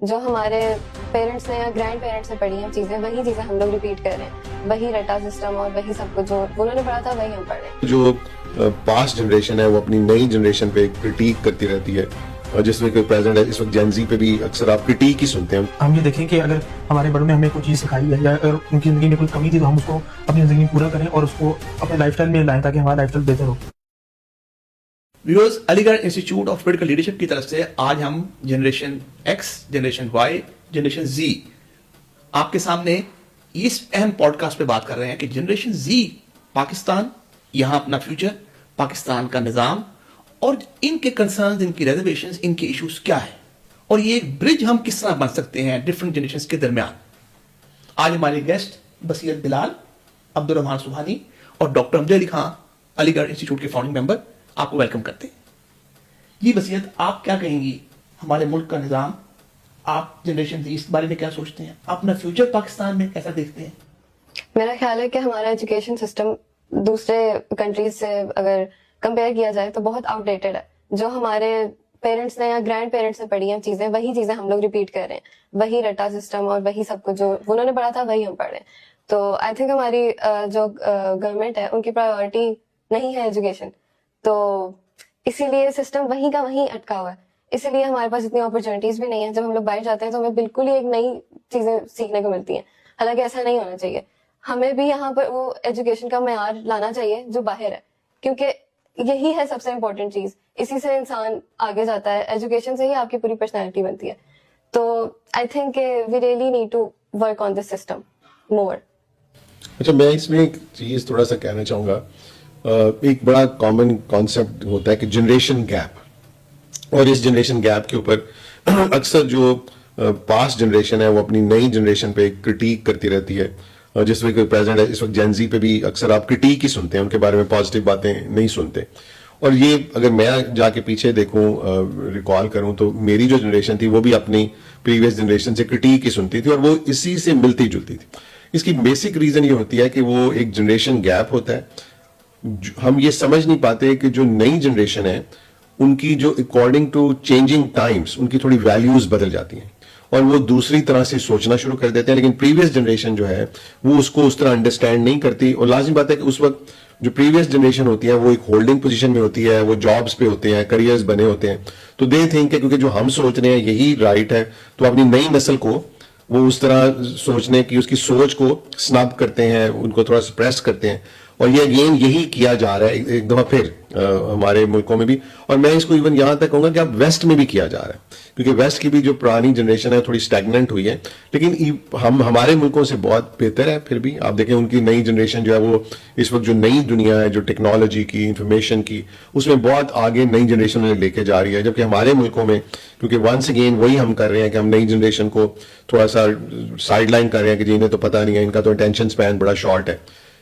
جو ہمارے پیرنٹس نے یا گرینڈ پیرنٹس نے پڑھی ہیں چیزیں وہی چیزیں ہم لوگ ریپیٹ کر رہے ہیں, وہی رٹا سسٹم اور وہی سب کچھ جو انہوں نے پڑھا تھا وہی ہم پڑھ رہے ہیں. جو پاسٹ جنریشن ہے وہ اپنی نئی جنریشن پہ کرٹیک کرتی رہتی ہے, اور جس میں کوئی پریزنٹ ہے اس وقت جین زی پہ بھی اکثر آپ کرٹیک ہی سنتے ہیں. ہم یہ دیکھیں کہ اگر ہمارے بڑوں نے ہمیں کوئی چیز سکھائی ہے یا اگر ان کی زندگی میں کوئی کمی تھی تو ہم اس کو اپنی زندگی میں پورا کریں اور اس کو اپنے لائف اسٹائل میں لائیں تاکہ ہمارا لائف اسٹائل بہتر ہو. ویورز, علی گڑھ انسٹیٹیوٹ آف پولیٹیکل لیڈرشپ کی طرف سے آج ہم generation X, generation Y, generation Z آپ کے سامنے اس اہم پوڈ کاسٹ پہ بات کر رہے ہیں کہ جنریشن زی پاکستان, یہاں اپنا فیوچر, پاکستان کا نظام اور ان کے کنسرنز, ان کی ریزرویشنز, ان کے ایشوز کیا ہیں, اور یہ ایک برج ہم کس طرح بن سکتے ہیں ڈفرنٹ جنریشنز کے درمیان. آج ہمارے گیسٹ بصیرت بلال, عبدالرحمان سبحانی اور ڈاکٹر امجد علی خان, علی گڑھ انسٹیٹیوٹ کے فاؤنڈنگ ممبر, آپ کو ویلکم کرتے ہیں. جی بصیرت, آپ کیا کہیں گی ہمارے ملک کا نظام, آپ جنریشن اس بارے میں کیا سوچتے ہیں, اپنا فیوچر پاکستان میں کیسا دیکھتے ہیں؟ میرا خیال ہے کہ ہمارا ایجوکیشن سسٹم دوسرے کنٹریز سے اگر کمپیئر کیا جائے تو بہت آؤٹ ڈیٹڈ ہے. جو ہمارے پیرنٹس نے یا گرینڈ پیرنٹس نے پڑھی ہیں چیزیں وہی چیزیں ہم لوگ ریپیٹ کر رہے ہیں, وہی رٹا سسٹم اور وہی سب کچھ جو انہوں نے پڑھا تھا وہی ہم پڑھ رہے ہیں. تو آئی تھنک ہماری جو گورنمنٹ ہے ان کی پرائیورٹی نہیں ہے ایجوکیشن, تو اسی لیے سسٹم وہیں کا وہیں اٹکا ہوا ہے. اسی لیے ہمارے پاس اتنی اپرچونیٹیز بھی نہیں ہیں. جب ہم لوگ باہر جاتے ہیں تو ہمیں بالکل ہی ایک نئی چیزیں سیکھنے کو ملتی ہیں, حالانکہ ایسا نہیں ہونا چاہیے. ہمیں بھی یہاں پر وہ ایجوکیشن کا معیار لانا چاہیے جو باہر ہے, کیونکہ یہی ہے سب سے امپورٹنٹ چیز. اسی سے انسان آگے جاتا ہے, ایجوکیشن سے ہی آپ کی پوری پرسنالٹی بنتی ہے. تو I think we really need to work on this system more. اچھا, میں اس میں ایک چیز تھوڑا سا کہنا چاہوں گا. ایک بڑا کامن کانسیپٹ ہوتا ہے کہ جنریشن گیپ, اور اس جنریشن گیپ کے اوپر اکثر جو پاسٹ جنریشن ہے وہ اپنی نئی جنریشن پہ کرٹیک کرتی رہتی ہے, جس میں کوئی پریزنٹ ہے اس وقت جین زی پہ بھی اکثر آپ کرٹیک ہی سنتے ہیں, ان کے بارے میں پازیٹیو باتیں نہیں سنتے. اور یہ اگر میں جا کے پیچھے دیکھوں, ریکال کروں, تو میری جو جنریشن تھی وہ بھی اپنی پریویس جنریشن سے کرٹیک ہی سنتی تھی اور وہ اسی سے ملتی جلتی تھی. اس کی بیسک ریزن یہ ہوتی ہے کہ وہ ایک جنریشن گیپ ہوتا ہے. ہم یہ سمجھ نہیں پاتے کہ جو نئی جنریشن ہے ان کی جو اکارڈنگ ٹو چینجنگ ٹائمز ان کی تھوڑی ویلیوز بدل جاتی ہیں اور وہ دوسری طرح سے سوچنا شروع کر دیتے ہیں. لیکن پریویس جنریشن جو ہے وہ اس کو اس طرح انڈرسٹینڈ نہیں کرتی, اور لازمی بات ہے کہ اس وقت جو پریویس جنریشن ہوتی ہے وہ ایک ہولڈنگ پوزیشن میں ہوتی ہے, وہ جابس پہ ہوتے ہیں, کریئرز بنے ہوتے ہیں, تو دے تھنک کہ کیونکہ جو ہم سوچ رہے ہیں یہی رائٹ ہے, تو اپنی نئی نسل کو وہ اس طرح سوچنے کی, اس کی سوچ کو سنب کرتے ہیں, ان کو تھوڑا سپریس کرتے ہیں. اور یہ اگین یہی کیا جا رہا ہے ایک دفعہ پھر ہمارے ملکوں میں بھی, اور میں اس کو ایون یہاں تک کہوں گا کہ اب ویسٹ میں بھی کیا جا رہا ہے, کیونکہ ویسٹ کی بھی جو پرانی جنریشن ہے تھوڑی اسٹیگننٹ ہوئی ہے. لیکن ہم ہمارے ملکوں سے بہت بہتر ہے. پھر بھی آپ دیکھیں ان کی نئی جنریشن جو ہے وہ اس وقت جو نئی دنیا ہے, جو ٹیکنالوجی کی, انفارمیشن کی, اس میں بہت آگے نئی جنریشن لے کے جا رہی ہے. جبکہ ہمارے ملکوں میں کیونکہ ونس اگین وہی ہم کر رہے ہیں کہ ہم نئی جنریشن کو تھوڑا سا سائڈ لائن کر رہے ہیں کہ جی انہیں تو پتہ نہیں ہے, ان کا تو اٹینشن اسپین بڑا شارٹ ہے.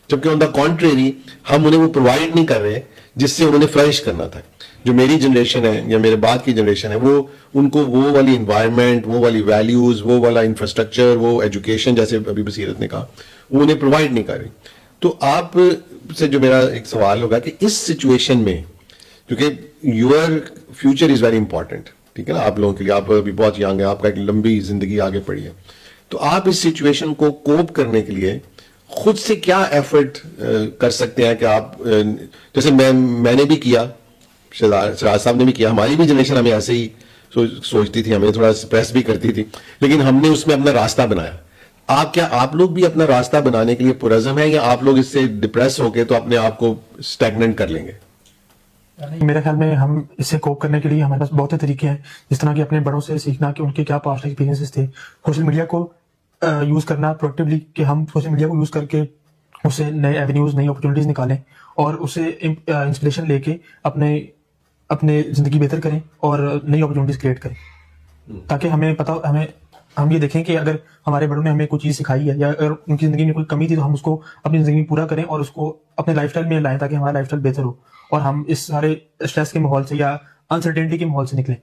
جبکہ آن دا کانٹریری ہم انہیں وہ پرووائڈ نہیں کر رہے جس سے انہوں نے فلرش کرنا تھا. جو میری جنریشن ہے یا میرے بعد کی جنریشن ہے وہ ان کو وہ والی انوائرمنٹ, وہ والی ویلیوز, وہ والا انفراسٹرکچر, وہ ایجوکیشن جیسے ابھی بصیرت نے کہا وہ انہیں پرووائڈ نہیں کر رہی. تو آپ سے جو میرا ایک سوال ہوگا کہ اس سچویشن میں, کیونکہ your future is very important, ٹھیک ہے نا, آپ لوگوں کے لیے, آپ ابھی بہت ینگ ہیں, آپ کا ایک لمبی زندگی آگے پڑی ہے, تو آپ اس سچویشن کو کوپ کرنے کے لیے خود سے کیا ایفرٹ کر سکتے ہیں کہ آپ, جیسے میں نے بھی کیا, شہزاد صاحب نے بھی کیا, ہماری بھی جنریشن ہمیں ایسے ہی سوچتی تھی, ہمیں تھوڑا سپریس بھی کرتی تھی, لیکن ہم نے اس میں اپنا راستہ بنایا. آپ لوگ بھی اپنا راستہ بنانے کے لیے پرعزم ہیں, یا آپ لوگ اس سے ڈپریس ہو کے تو اپنے آپ کو اسٹیگننٹ کر لیں گے؟ میرے خیال میں ہم اس سے کوپ کرنے کے لیے ہمارے پاس بہت سے طریقے ہیں, جس طرح کہ اپنے بڑوں سے سیکھنا کہ ان کے کیا پاسٹ ایکسپیرینسز تھے, سوشل میڈیا کو یوز کرنا پروڈکٹیولی, کہ ہم سوشل میڈیا کو یوز کر کے اس سے نئے ایونیوز, نئی اپرچونیٹیز نکالیں اور اس سے انسپریشن لے کے اپنے زندگی بہتر کریں اور نئی اپرچونیٹیز کریٹ کریں, تاکہ ہم یہ دیکھیں کہ اگر ہمارے بڑوں نے ہمیں کوئی چیز سکھائی ہے یا اگر ان کی زندگی میں کوئی کمی تھی تو ہم اس کو اپنی زندگی میں پورا کریں اور اس کو اپنے لائف اسٹائل میں لائیں تاکہ ہمارا لائف اسٹائل بہتر ہو اور ہم اس سارے اسٹریس کے ماحول سے یا انسرٹینٹی کے ماحول سے نکلیں.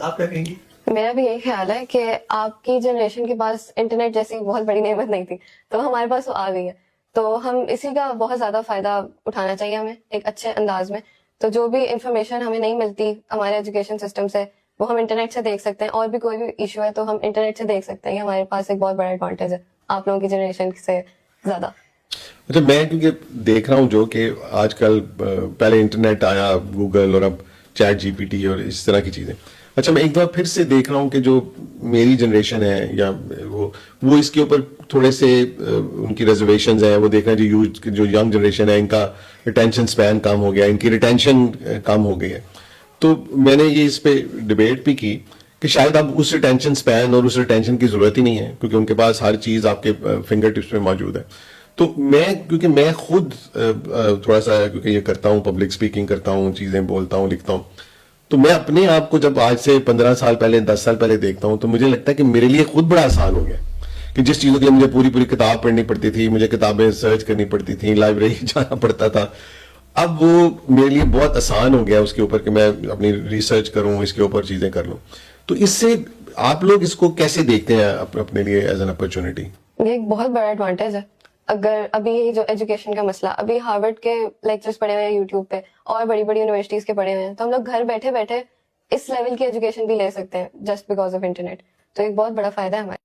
آپ کیا کہیں گی؟ میرا بھی یہی خیال ہے کہ آپ کی جنریشن کے پاس انٹرنیٹ جیسی بہت بڑی نعمت نہیں تھی, تو ہمارے پاس وہ آ گئی ہے, تو ہم اسی کا بہت زیادہ فائدہ اٹھانا چاہیے ہمیں ایک اچھے انداز میں. تو جو بھی انفارمیشن ہمیں نہیں ملتی ہمارے ایجوکیشن سسٹم سے, وہ ہم انٹرنیٹ سے دیکھ سکتے ہیں, اور بھی کوئی بھی ایشو ہے تو ہم انٹرنیٹ سے دیکھ سکتے ہیں. یہ ہمارے پاس ایک بہت بڑا ایڈوانٹیج ہے آپ لوگوں کی جنریشن سے زیادہ. اچھا میں کیونکہ دیکھ رہا ہوں جو کہ آج کل پہلے انٹرنیٹ آیا, گوگل, اور اب چیٹ جی پی ٹی اور اس طرح کی چیزیں. اچھا میں ایک بار پھر سے دیکھ رہا ہوں کہ جو میری جنریشن ہے یا وہ اس کے اوپر تھوڑے سے ان کی ریزرویشنز ہیں. وہ دیکھ رہے ہیں جو ینگ جنریشن ہے ان کا ریٹینشن سپین کم ہو گیا, ان کی ریٹینشن کم ہو گئی ہے. تو میں نے یہ اس پہ ڈبیٹ بھی کی کہ شاید اب اس ریٹینشن سپین اور اس ریٹینشن کی ضرورت ہی نہیں ہے, کیونکہ ان کے پاس ہر چیز آپ کے فنگر ٹپس پہ موجود ہے. تو کیونکہ میں خود تھوڑا سا کیونکہ یہ کرتا ہوں, پبلک اسپیکنگ کرتا ہوں, چیزیں بولتا ہوں, لکھتا ہوں, تو میں اپنے آپ کو جب آج سے 15 سال پہلے 10 سال پہلے دیکھتا ہوں تو مجھے لگتا ہے کہ میرے لیے خود بڑا آسان ہو گیا کہ جس چیزوں کے لیے مجھے پوری کتاب پڑھنی پڑتی تھی, مجھے کتابیں سرچ کرنی پڑتی تھیں, لائبریری جانا پڑتا تھا, اب وہ میرے لیے بہت آسان ہو گیا اس کے اوپر کہ میں اپنی ریسرچ کروں, اس کے اوپر چیزیں کر لوں. تو اس سے آپ لوگ اس کو کیسے دیکھتے ہیں اپنے لیے ایز این اپرچونٹی؟ یہ ایک بہت بڑا ایڈوانٹیج ہے. اگر ابھی جو ایجوکیشن کا مسئلہ, ابھی ہارورڈ کے لیکچرز پڑھے ہوئے ہیں یوٹیوب پہ, اور بڑی بڑی یونیورسٹیز کے پڑھے ہوئے ہیں, تو ہم لوگ گھر بیٹھے بیٹھے اس لیول کی ایجوکیشن بھی لے سکتے ہیں جسٹ بیکاز آف انٹرنیٹ. تو ایک بہت بڑا فائدہ ہے ہمارے.